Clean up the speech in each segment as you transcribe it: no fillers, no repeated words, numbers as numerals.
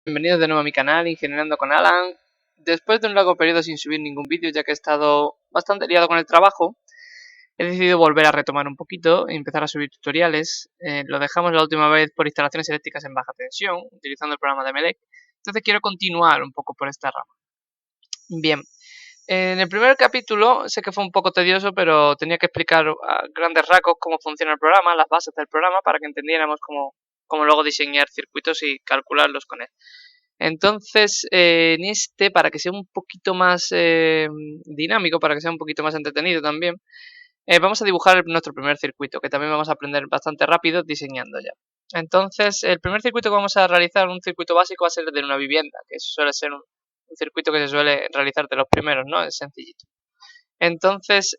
Bienvenidos de nuevo a mi canal, Ingenieando con Alan. Después de un largo periodo sin subir ningún vídeo, ya que he estado bastante liado con el trabajo, he decidido volver a retomar un poquito y empezar a subir tutoriales. Lo dejamos la última vez por instalaciones eléctricas en baja tensión, utilizando el programa de MEDEC. Entonces quiero continuar un poco por esta rama. Bien, en el primer capítulo sé que fue un poco tedioso, pero tenía que explicar a grandes rasgos cómo funciona el programa, las bases del programa, para que entendiéramos cómo luego diseñar circuitos y calcularlos con él. Entonces, en para que sea un poquito más dinámico, para que sea un poquito más entretenido también, vamos a dibujar nuestro primer circuito, que también vamos a aprender bastante rápido diseñando ya. Entonces, el primer circuito que vamos a realizar, un circuito básico, va a ser de una vivienda, que suele ser un circuito que se suele realizar de los primeros, ¿no? Es sencillito. Entonces,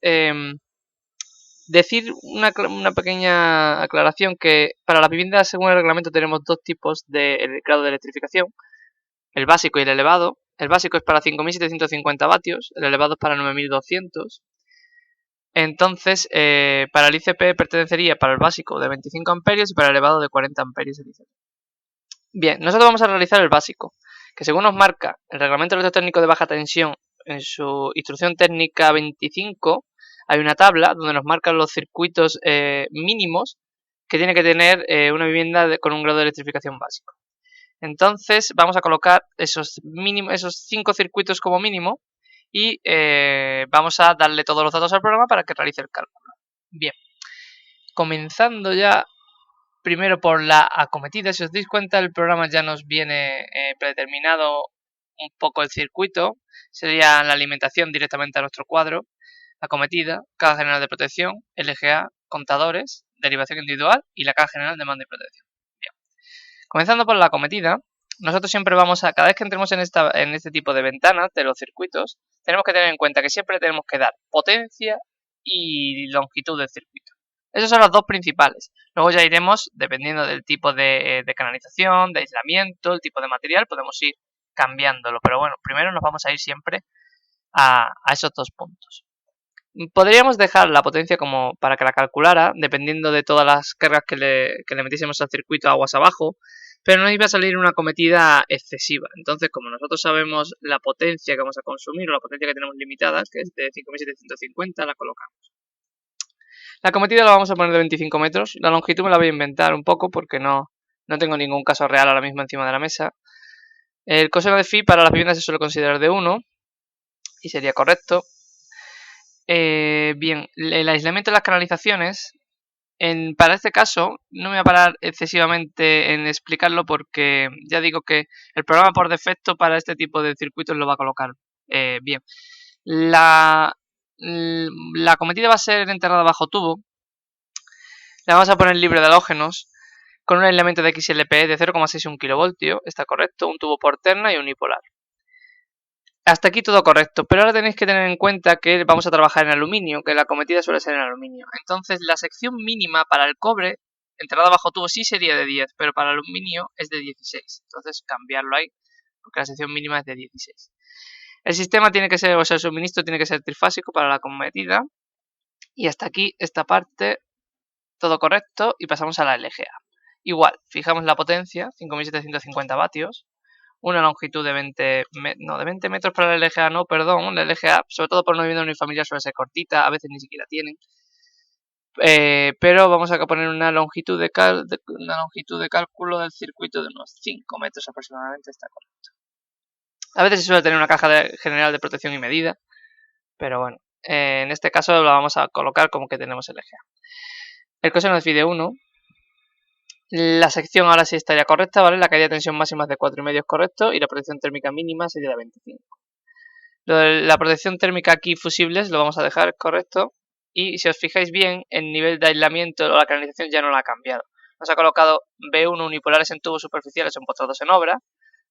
decir una pequeña aclaración, que para las viviendas, según el reglamento, tenemos dos tipos de grado de electrificación: el básico y el elevado. El básico es para 5.750 vatios, el elevado es para 9.200. Entonces, para el ICP pertenecería para el básico de 25 amperios y para el elevado de 40 amperios el ICP. Bien, nosotros vamos a realizar el básico, que según nos marca el reglamento electrotécnico de baja tensión en su instrucción técnica 25, hay una tabla donde nos marcan los circuitos mínimos que tiene que tener una vivienda con un grado de electrificación básico. Entonces vamos a colocar esos 5 circuitos como mínimo y vamos a darle todos los datos al programa para que realice el cálculo. Bien, comenzando ya primero por la acometida. Si os dais cuenta, el programa ya nos viene predeterminado un poco el circuito. Sería la alimentación directamente a nuestro cuadro, acometida, caja general de protección, LGA, contadores, derivación individual y la caja general de mando y protección. Bien. Comenzando por la acometida, nosotros siempre vamos a, cada vez que entremos en este tipo de ventanas de los circuitos, tenemos que tener en cuenta que siempre tenemos que dar potencia y longitud del circuito. Esos son los dos principales. Luego ya iremos, dependiendo del tipo de canalización, de aislamiento, el tipo de material, podemos ir cambiándolo. Pero bueno, primero nos vamos a ir siempre a esos dos puntos. Podríamos dejar la potencia como para que la calculara, dependiendo de todas las cargas que le metiésemos al circuito aguas abajo, pero no iba a salir una acometida excesiva. Entonces, como nosotros sabemos la potencia que vamos a consumir o la potencia que tenemos limitada, que es de 5.750, la colocamos. La acometida la vamos a poner de 25 metros. La longitud me la voy a inventar un poco porque no tengo ningún caso real ahora mismo encima de la mesa. El coseno de phi para las viviendas se suele considerar de 1 y sería correcto. Bien, el aislamiento de las canalizaciones, para este caso no me voy a parar excesivamente en explicarlo porque ya digo que el programa por defecto para este tipo de circuitos lo va a colocar bien. La acometida va a ser enterrada bajo tubo. La vamos a poner libre de halógenos con un aislamiento de XLPE de 0,61 kV, está correcto, un tubo por terna y unipolar. Hasta aquí todo correcto, pero ahora tenéis que tener en cuenta que vamos a trabajar en aluminio, que la acometida suele ser en aluminio. Entonces la sección mínima para el cobre, entrada bajo tubo, sí sería de 10, pero para el aluminio es de 16. Entonces cambiarlo ahí, porque la sección mínima es de 16. El sistema tiene que ser, o sea, el suministro tiene que ser trifásico para la acometida. Y hasta aquí esta parte, todo correcto, y pasamos a la LGA. Igual, fijamos la potencia, 5.750 vatios. Una longitud de 20 metros para la LGA, no, perdón, la LGA, sobre todo por una vivienda unifamiliar, suele ser cortita, a veces ni siquiera tienen. Pero vamos a poner una longitud de cálculo del circuito de unos 5 metros aproximadamente, está correcto. A veces se suele tener una caja general de protección y medida, pero bueno, en este caso la vamos a colocar como que tenemos LGA. El coseno de phi de 1. La sección ahora sí estaría correcta, ¿vale? La caída de tensión máxima es de 4,5 es correcto y la protección térmica mínima sería de 25. La protección térmica aquí fusibles lo vamos a dejar correcto, y si os fijáis bien, el nivel de aislamiento o la canalización ya no la ha cambiado. Nos ha colocado B1 unipolares en tubos superficiales empotrados en obra,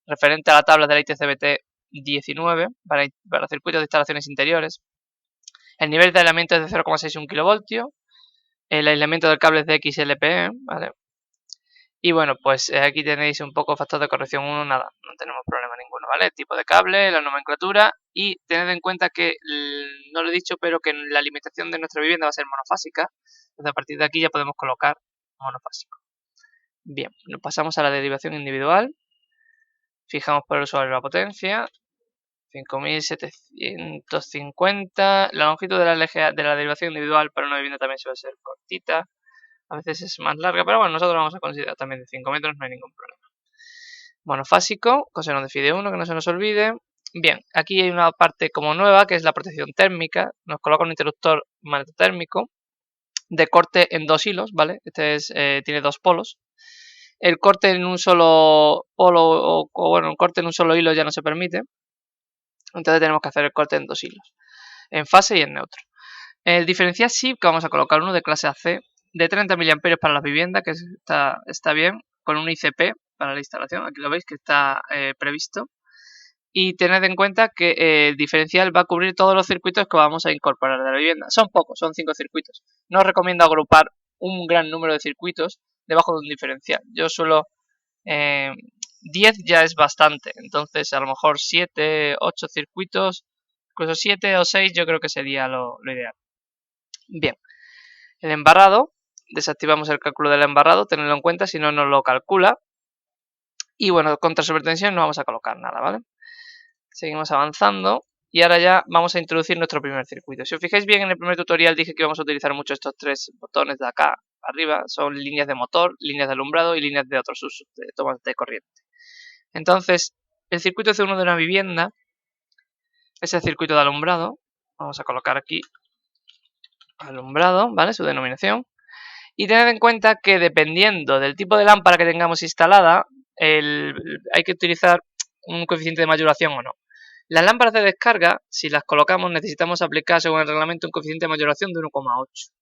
referente a la tabla de la ITCBT 19 para circuitos de instalaciones interiores. El nivel de aislamiento es de 0,61 kV, el aislamiento del cable es de XLPE, ¿vale? Y bueno, pues aquí tenéis un poco factor de corrección 1, nada, no tenemos problema ninguno, ¿vale? Tipo de cable, la nomenclatura, y tened en cuenta que, no lo he dicho, pero que la alimentación de nuestra vivienda va a ser monofásica, entonces a partir de aquí ya podemos colocar monofásico. Bien, nos pasamos a la derivación individual. Fijamos por el usuario la potencia. 5750. La longitud de la derivación individual para una vivienda también suele ser cortita. A veces es más larga, pero bueno, nosotros vamos a considerar también de 5 metros, no hay ningún problema. Monofásico, coseno de phi de 1, que no se nos olvide. Bien, aquí hay una parte como nueva, que es la protección térmica. Nos coloca un interruptor magnetotérmico de corte en 2 hilos, ¿vale? Tiene 2 polos. El corte en un solo polo, o bueno, un corte en un solo hilo ya no se permite. Entonces tenemos que hacer el corte en 2 hilos, en fase y en neutro. El diferencial sí que vamos a colocar uno de clase AC de 30 mA para la vivienda, que está bien, con un ICP para la instalación. Aquí lo veis que está previsto. Y tened en cuenta que el diferencial va a cubrir todos los circuitos que vamos a incorporar de la vivienda. Son pocos, son 5 circuitos. No os recomiendo agrupar un gran número de circuitos debajo de un diferencial. Yo suelo 10 ya es bastante, entonces a lo mejor 7, 8 circuitos, incluso 7 o 6 yo creo que sería lo ideal. Bien, el embarrado, desactivamos el cálculo del embarrado, tenedlo en cuenta, si no nos lo calcula. Y bueno, contra sobretensión no vamos a colocar nada, ¿vale? Seguimos avanzando y ahora ya vamos a introducir nuestro primer circuito. Si os fijáis bien, en el primer tutorial dije que íbamos a utilizar mucho estos 3 botones de acá arriba. Son líneas de motor, líneas de alumbrado y líneas de otros usos, de tomas de corriente. Entonces, el circuito C1 de una vivienda es el circuito de alumbrado. Vamos a colocar aquí alumbrado, ¿vale? Su denominación. Y tened en cuenta que dependiendo del tipo de lámpara que tengamos instalada, hay que utilizar un coeficiente de mayoración o no. Las lámparas de descarga, si las colocamos, necesitamos aplicar, según el reglamento, un coeficiente de mayoración de 1,8.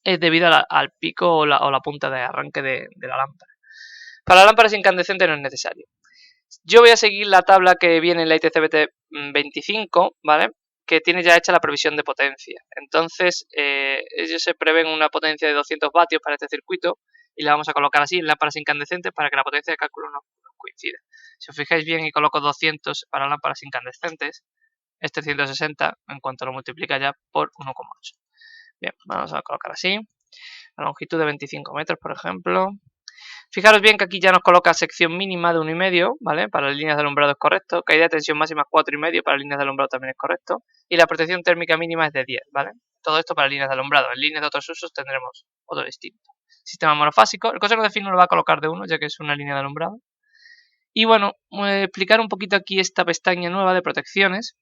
Es debido al pico o la punta de arranque de la lámpara. Para lámparas incandescentes no es necesario. Yo voy a seguir la tabla que viene en la ITCBT 25, ¿vale? Que tiene ya hecha la previsión de potencia. Entonces, ellos se prevén una potencia de 200 vatios para este circuito y la vamos a colocar así en lámparas incandescentes para que la potencia de cálculo no coincida. Si os fijáis bien y coloco 200 para lámparas incandescentes, este 160 en cuanto lo multiplica ya por 1,8. Bien, vamos a colocar así. La longitud de 25 metros, por ejemplo. Fijaros bien que aquí ya nos coloca sección mínima de 1,5, ¿vale? Para las líneas de alumbrado es correcto. Caída de tensión máxima 4,5 para líneas de alumbrado también es correcto. Y la protección térmica mínima es de 10, ¿vale? Todo esto para líneas de alumbrado. En líneas de otros usos tendremos otro distinto. Sistema monofásico. El coseno de phi no lo va a colocar de 1, ya que es una línea de alumbrado. Y bueno, explicar un poquito aquí esta pestaña nueva de protecciones.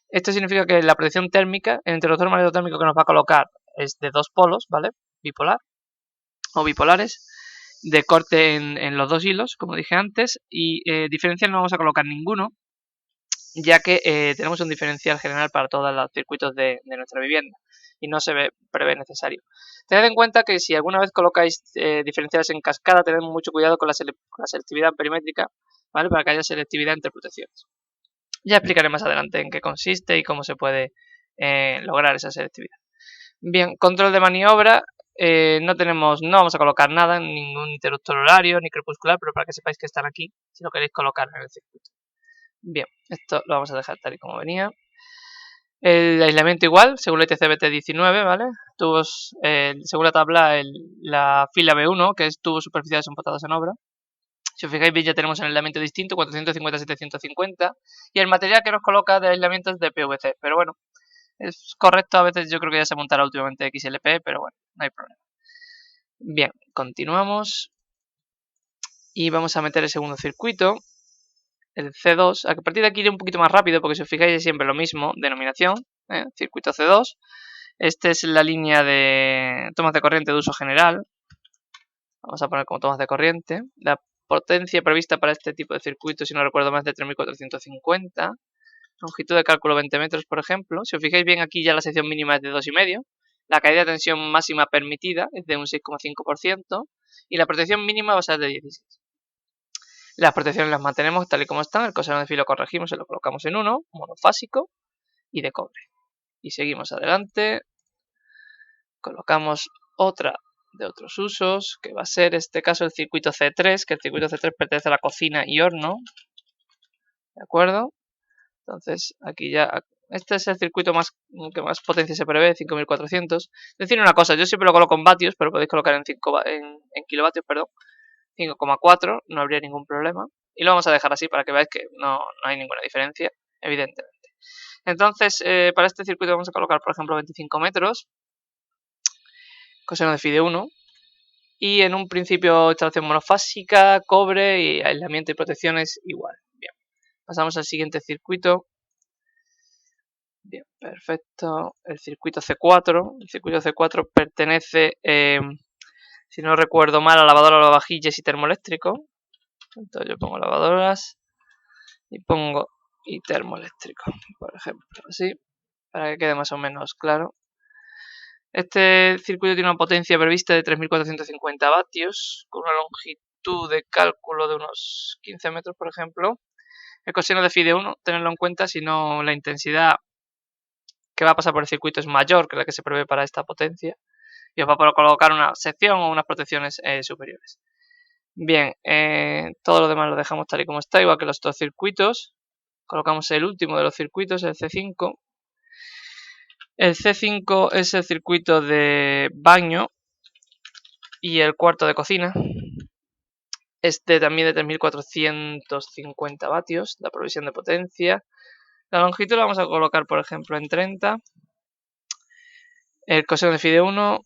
Esto significa que la protección térmica, el interruptor magnetotérmico que nos va a colocar es de 2 polos, ¿vale? Bipolar o bipolares, de corte en los 2 hilos, como dije antes, y diferencial no vamos a colocar ninguno, ya que tenemos un diferencial general para todos los circuitos de nuestra vivienda y no se prevé necesario. Tened en cuenta que si alguna vez colocáis diferenciales en cascada, tened mucho cuidado con la selectividad perimétrica, ¿vale? Para que haya selectividad entre protecciones. Ya explicaré más adelante en qué consiste y cómo se puede lograr esa selectividad. Bien, control de maniobra. No vamos a colocar nada, ningún interruptor horario ni crepuscular, pero para que sepáis que están aquí si lo queréis colocar en el circuito. Bien, esto lo vamos a dejar tal y como venía. El aislamiento igual, según la ITCBT 19, ¿vale? Tubos, según la tabla, la fila B1, que es tubos superficiales empotrados en obra. Si os fijáis bien ya tenemos un aislamiento distinto, 450-750, y el material que nos coloca de aislamiento es de PVC, pero bueno, es correcto, a veces yo creo que ya se montará últimamente XLP, pero bueno, no hay problema. Bien, continuamos y vamos a meter el segundo circuito, el C2. A partir de aquí iré un poquito más rápido porque si os fijáis es siempre lo mismo, denominación, circuito C2. Esta es la línea de tomas de corriente de uso general. Vamos a poner como tomas de corriente. La potencia prevista para este tipo de circuito, si no recuerdo más, de 3450. Longitud de cálculo 20 metros, por ejemplo. Si os fijáis bien aquí ya la sección mínima es de 2,5. La caída de tensión máxima permitida es de un 6,5% y la protección mínima va a ser de 16. Las protecciones las mantenemos tal y como están. El coseno de phi lo corregimos y lo colocamos en 1, monofásico y de cobre. Y seguimos adelante. Colocamos otra de otros usos, que va a ser en este caso el circuito C3, que el circuito C3 pertenece a la cocina y horno. ¿De acuerdo? Entonces aquí ya, este es el circuito que más potencia se prevé, 5400. Decir una cosa, yo siempre lo coloco en vatios, pero podéis colocar en kilovatios, perdón. 5,4, no habría ningún problema. Y lo vamos a dejar así para que veáis que no hay ninguna diferencia, evidentemente. Entonces, para este circuito vamos a colocar, por ejemplo, 25 metros, coseno de phi de 1. Y en un principio instalación monofásica, cobre y aislamiento y protecciones igual. Bien, pasamos al siguiente circuito. Bien, perfecto. El circuito C4. El circuito C4 pertenece, si no recuerdo mal, a lavadora, lavavajillas y termoeléctrico. Entonces yo pongo lavadoras y pongo y termoeléctrico, por ejemplo, así, para que quede más o menos claro. Este circuito tiene una potencia prevista de 3.450 vatios, con una longitud de cálculo de unos 15 metros, por ejemplo. El coseno de phi de 1, tenerlo en cuenta, si no la intensidad que va a pasar por el circuito es mayor que la que se prevé para esta potencia. Y os va a colocar una sección o unas protecciones superiores. Bien, todo lo demás lo dejamos tal y como está, igual que los dos circuitos. Colocamos el último de los circuitos, el C5. El C5 es el circuito de baño y el cuarto de cocina. Este también de 3.450 vatios, la provisión de potencia. La longitud la vamos a colocar, por ejemplo, en 30. El coseno de phi de 1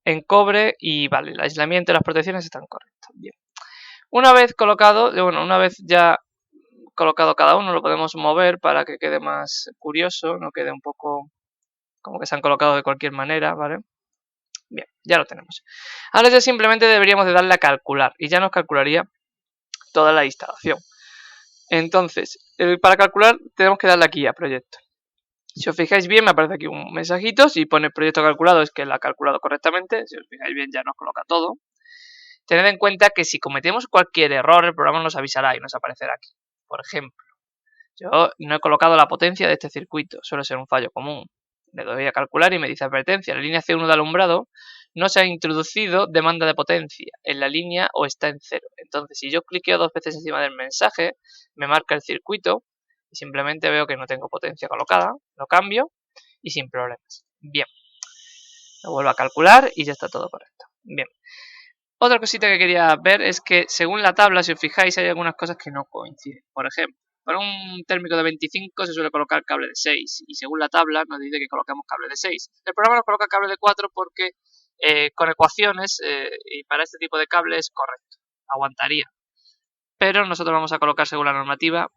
en cobre y vale, el aislamiento y las protecciones están correctos. Bien. Una vez colocado, una vez ya colocado cada uno, lo podemos mover para que quede más curioso, no quede un poco como que se han colocado de cualquier manera, ¿vale? Bien, ya lo tenemos. Ahora ya simplemente deberíamos de darle a calcular y ya nos calcularía toda la instalación. Entonces, para calcular tenemos que darle aquí a proyecto. Si os fijáis bien, me aparece aquí un mensajito, si pone proyecto calculado es que lo ha calculado correctamente, si os fijáis bien ya nos coloca todo. Tened en cuenta que si cometemos cualquier error, el programa nos avisará y nos aparecerá aquí. Por ejemplo, yo no he colocado la potencia de este circuito, suele ser un fallo común. Le doy a calcular y me dice advertencia, la línea C1 de alumbrado no se ha introducido demanda de potencia en la línea o está en 0. Entonces, si yo cliqueo 2 veces encima del mensaje, me marca el circuito y simplemente veo que no tengo potencia colocada, lo cambio y sin problemas. Bien, lo vuelvo a calcular y ya está todo correcto. Bien. Otra cosita que quería ver es que según la tabla, si os fijáis, hay algunas cosas que no coinciden. Por ejemplo, para un térmico de 25 se suele colocar cable de 6 y según la tabla nos dice que coloquemos cable de 6. El programa nos coloca cable de 4 porque con ecuaciones y para este tipo de cable es correcto, aguantaría. Pero nosotros vamos a colocar según la normativa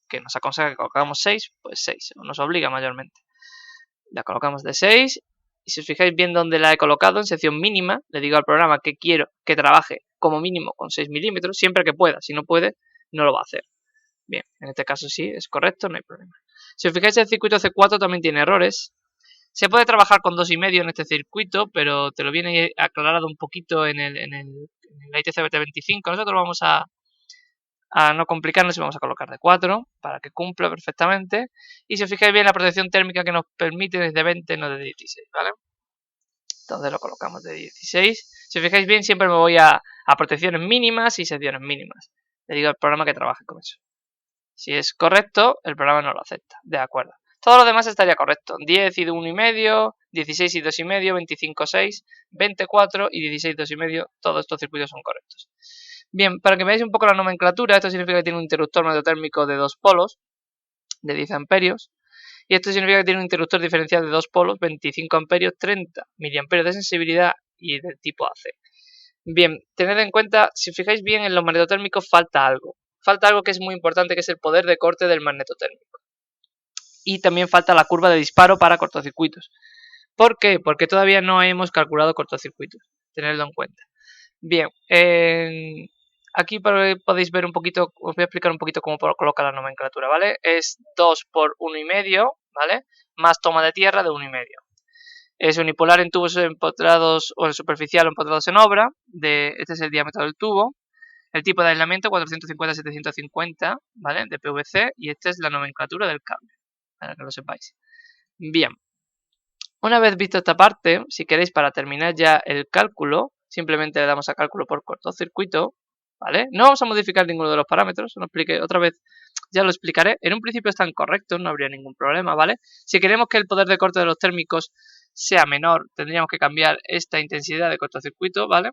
que nos aconseja que colocamos 6, pues 6, nos obliga mayormente. La colocamos de 6 y si os fijáis bien dónde la he colocado, en sección mínima, le digo al programa que quiero que trabaje como mínimo con 6 milímetros, siempre que pueda. Si no puede, no lo va a hacer. Bien, en este caso sí, es correcto, no hay problema. Si os fijáis, el circuito C4 también tiene errores. Se puede trabajar con 2,5 en este circuito, pero te lo viene aclarado un poquito en el ITC-BT25. Nosotros vamos a no complicarnos y vamos a colocar de 4 para que cumpla perfectamente. Y si os fijáis bien, la protección térmica que nos permite es de 20, no de 16, ¿vale? Entonces lo colocamos de 16. Si os fijáis bien, siempre me voy a protecciones mínimas y secciones mínimas. Le digo al programa que trabaje con eso. Si es correcto, el programa no lo acepta. De acuerdo. Todo lo demás estaría correcto. 10 y de 1,5, 16 y 2,5, 25, 6, 24 y 16, 2,5. Todos estos circuitos son correctos. Bien, para que veáis un poco la nomenclatura, esto significa que tiene un interruptor magnetotérmico de 2 polos, de 10 amperios. Y esto significa que tiene un interruptor diferencial de 2 polos, 25 amperios, 30 miliamperios de sensibilidad y del tipo AC. Bien, tened en cuenta, si os fijáis bien, en los magnetotérmicos falta algo. Falta algo que es muy importante, que es el poder de corte del magnetotérmico. Y también falta la curva de disparo para cortocircuitos. ¿Por qué? Porque todavía no hemos calculado cortocircuitos. Tenedlo en cuenta. Bien, aquí podéis ver un poquito, os voy a explicar un poquito cómo coloca la nomenclatura, ¿vale? Es 2 por 1,5, ¿vale? Más toma de tierra de 1,5. Es unipolar en tubos empotrados o en superficial o empotrados en obra. Este es el diámetro del tubo. El tipo de aislamiento 450-750, ¿vale? De PVC. Y esta es la nomenclatura del cable, para que lo sepáis. Bien. Una vez visto esta parte, si queréis para terminar ya el cálculo, simplemente le damos a cálculo por cortocircuito, ¿vale? No vamos a modificar ninguno de los parámetros, otra vez ya lo explicaré. En un principio están correctos, no habría ningún problema, ¿vale? Si queremos que el poder de corte de los térmicos sea menor, tendríamos que cambiar esta intensidad de cortocircuito, ¿vale?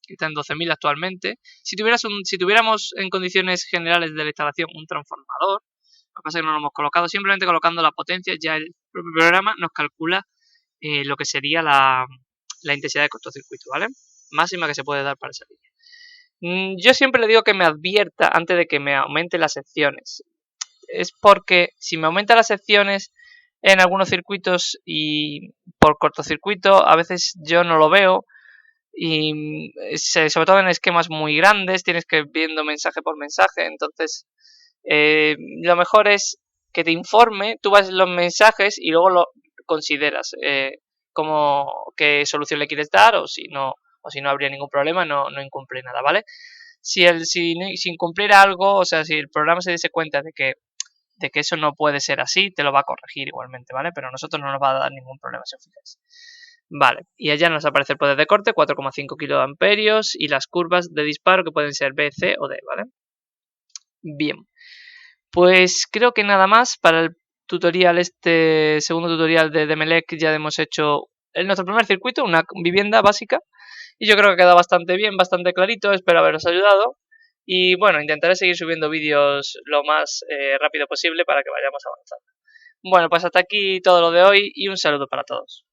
que está en 12.000 actualmente. Si tuviéramos en condiciones generales de la instalación un transformador, lo que pasa es que no lo hemos colocado, simplemente colocando la potencia ya el propio programa nos calcula lo que sería la intensidad de cortocircuito, ¿vale? Máxima que se puede dar para esa línea. Yo siempre le digo que me advierta antes de que me aumente las secciones. Es porque si me aumenta las secciones en algunos circuitos y por cortocircuito a veces yo no lo veo y sobre todo en esquemas muy grandes tienes que ir viendo mensaje por mensaje, entonces lo mejor es que te informe, tú vas los mensajes y luego lo consideras como qué solución le quieres dar o si no habría ningún problema, no incumple nada, ¿vale? Si incumpliera algo, o sea, si el programa se diese cuenta de que eso no puede ser así, te lo va a corregir igualmente, ¿vale? Pero a nosotros no nos va a dar ningún problema si os fijáis. Vale, y allá nos aparece el poder de corte, 4,5 kiloamperios, y las curvas de disparo que pueden ser B, C o D, ¿vale? Bien, pues creo que nada más para el tutorial, este segundo tutorial de Demelec. Ya hemos hecho nuestro primer circuito, una vivienda básica, y yo creo que ha quedado bastante bien, bastante clarito, espero haberos ayudado. Y bueno, intentaré seguir subiendo vídeos lo más rápido posible para que vayamos avanzando. Bueno, pues hasta aquí todo lo de hoy y un saludo para todos.